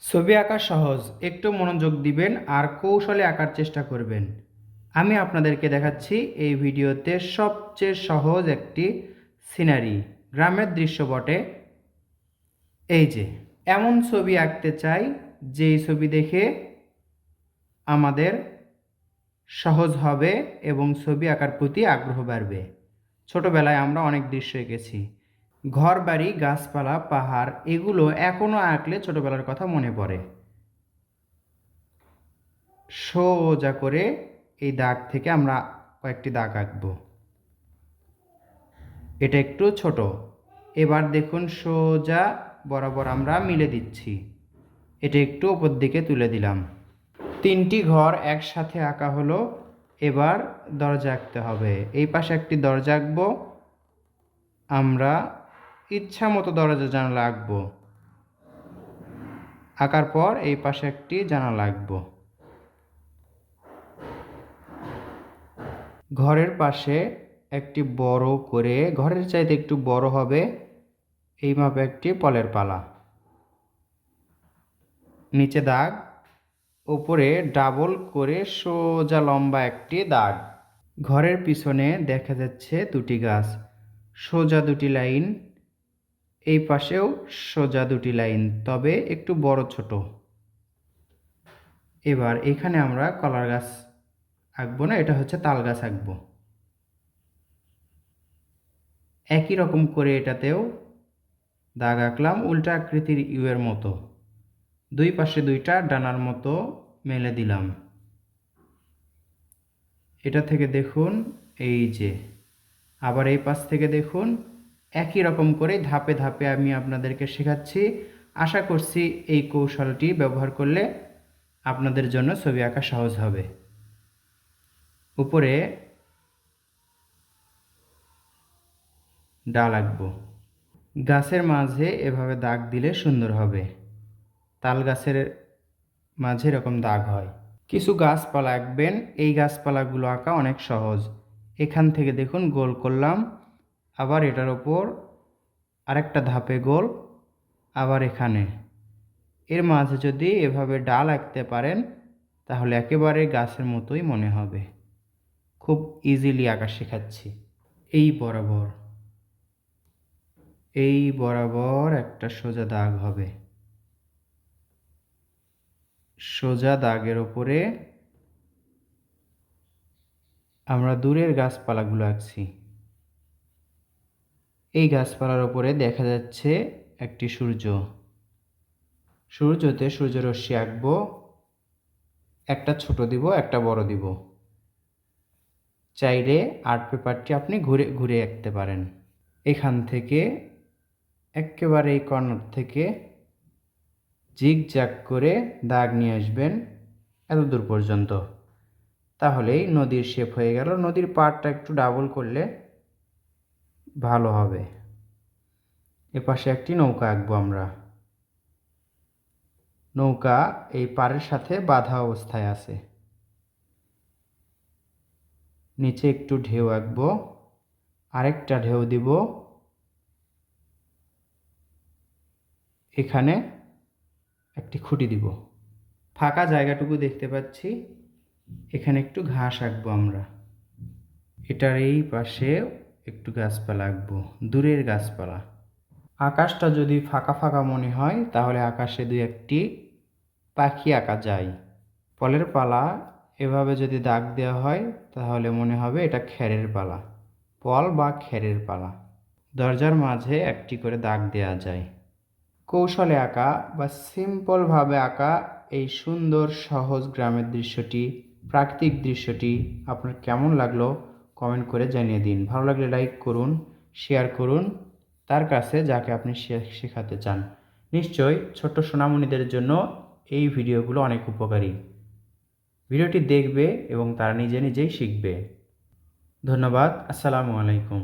ছবি আঁকা সহজ, একটু মনোযোগ দিবেন আর কৌশলে আঁকার চেষ্টা করবেন। আমি আপনাদেরকে দেখাচ্ছি এই ভিডিওতে সবচেয়ে সহজ একটি সিনারি, গ্রামের দৃশ্য বটে। এই যে এমন ছবি আঁকতে চাই যেই ছবি দেখে আমাদের সহজ হবে এবং ছবি আঁকার প্রতি আগ্রহ বাড়বে। ছোটবেলায় আমরা অনেক দৃশ্য এঁকেছি, ঘর বাড়ি, গাছপালা, পাহাড়, এগুলো এখনও আঁকলে ছোটবেলার কথা মনে পড়ে। সোজা করে এই দাগ থেকে আমরা কয়েকটি দাগ আঁকব। এটা একটু ছোট। এবার দেখুন সোজা বরাবর আমরা মিলে দিচ্ছি। এটা একটু উপর দিকে তুলে দিলাম। তিনটি ঘর একসাথে আঁকা হলো। এবার দরজা আঁকতে হবে। এই পাশে একটি দরজা আঁকবো। আমরা ইচ্ছা মতো দরজা জানালা আঁকবো। আঁকার পর এই পাশে একটি জানালা আঁকবো। ঘরের পাশে একটি বড় করে, ঘরের চাইতে একটু বড় হবে এই মাপে একটি পলের পালা। নিচে দাগ, উপরে ডাবল করে সোজা লম্বা একটি দাগ। ঘরের পিছনে দেখা যাচ্ছে দুটি গাছ, সোজা দুটি লাইন। এই পাশেও সোজা দুটি লাইন, তবে একটু বড় ছোট। এবার এখানে আমরা কলার গাছ আঁকবো না, এটা হচ্ছে তাল গাছ আঁকবো। একই রকম করে এটাতেও দাগ আঁকলাম উল্টা আকৃতির ইউ এর মতো। দুই পাশে দুইটা ডানার মতো মেলে দিলাম। এটা থেকে দেখুন এই যে, আবার এই পাশ থেকে দেখুন, একই রকম করে ধাপে ধাপে আমি আপনাদেরকে শেখাচ্ছি। আশা করছি এই কৌশলটি ব্যবহার করলে আপনাদের জন্য ছবি আঁকা সহজ হবে। উপরে ডাল আঁকবো। গাছের মাঝে এভাবে দাগ দিলে সুন্দর হবে। তাল গাছের মাঝে এরকম দাগ হয়। কিছু গাছপালা আঁকবেন, এই গাছপালাগুলো আঁকা অনেক সহজ। এখান থেকে দেখুন গোল করলাম, আবার এটার ওপর আরেকটা ধাপে গোল, আবার এখানে। এর মাঝে যদি এভাবে ডাল আঁকতে পারেন তাহলে একেবারে গাছের মতোই মনে হবে। খুব ইজিলি আঁকা শেখাচ্ছি। এই বরাবর একটা সোজা দাগ হবে। সোজা দাগের ওপরে আমরা দূরের গাছপালাগুলো আঁকছি। এই গাছপালার ওপরে দেখা যাচ্ছে একটি সূর্য। সূর্যতে সূর্যরশ্মি আঁকবো। একটা ছোট দিব, একটা বড় দিব। চাইলে আর্ট পেপারটি আপনি ঘুরে ঘুরে আঁকতে পারেন। এখান থেকে একেবারে এই কর্নার থেকে জিগজ্যাগ করে দাগ নিয়ে আসবেন এত দূর পর্যন্ত। তাহলেই নদীর শেপ হয়ে গেল। নদীর পাড়টা একটু ডাবল করলে ভালো হবে। এপাশে একটি নৌকা আঁকবো আমরা। নৌকা এই পাড়ের সাথে বাঁধা অবস্থায় আছে। নিচে একটু ঢেউ আঁকবো, আরেকটা ঢেউ দিব। এখানে একটি খুঁটি দিব। ফাঁকা জায়গাটুকু দেখতে পাচ্ছি, এখানে একটু ঘাস আঁকবো আমরা। এটার এই পাশে একটু গাছপালা আঁকবো, দূরের গাছপালা। আকাশটা যদি ফাঁকা ফাঁকা মনে হয় তাহলে আকাশে দুই একটি পাখি আঁকা যায়। ফলের পালা এভাবে যদি দাগ দেওয়া হয় তাহলে মনে হবে এটা খেরের পালা, ফল বা খেরের পালা। দরজার মাঝে একটি করে দাগ দেওয়া যায়। কৌশলে আঁকা বা সিম্পলভাবে আঁকা এই সুন্দর সহজ গ্রামের দৃশ্যটি, প্রাকৃতিক দৃশ্যটি আপনার কেমন লাগলো কমেন্ট করে জানিয়ে দিন। ভালো লাগলে লাইক করুন, শেয়ার করুন তার কাছে যাকে আপনি শেখাতে চান। নিশ্চয়ই ছোট্ট সোনামণিদের জন্য এই ভিডিওগুলো অনেক উপকারী। ভিডিওটি দেখবে এবং তারা নিজে নিজেই শিখবে। ধন্যবাদ। আসসালামু আলাইকুম।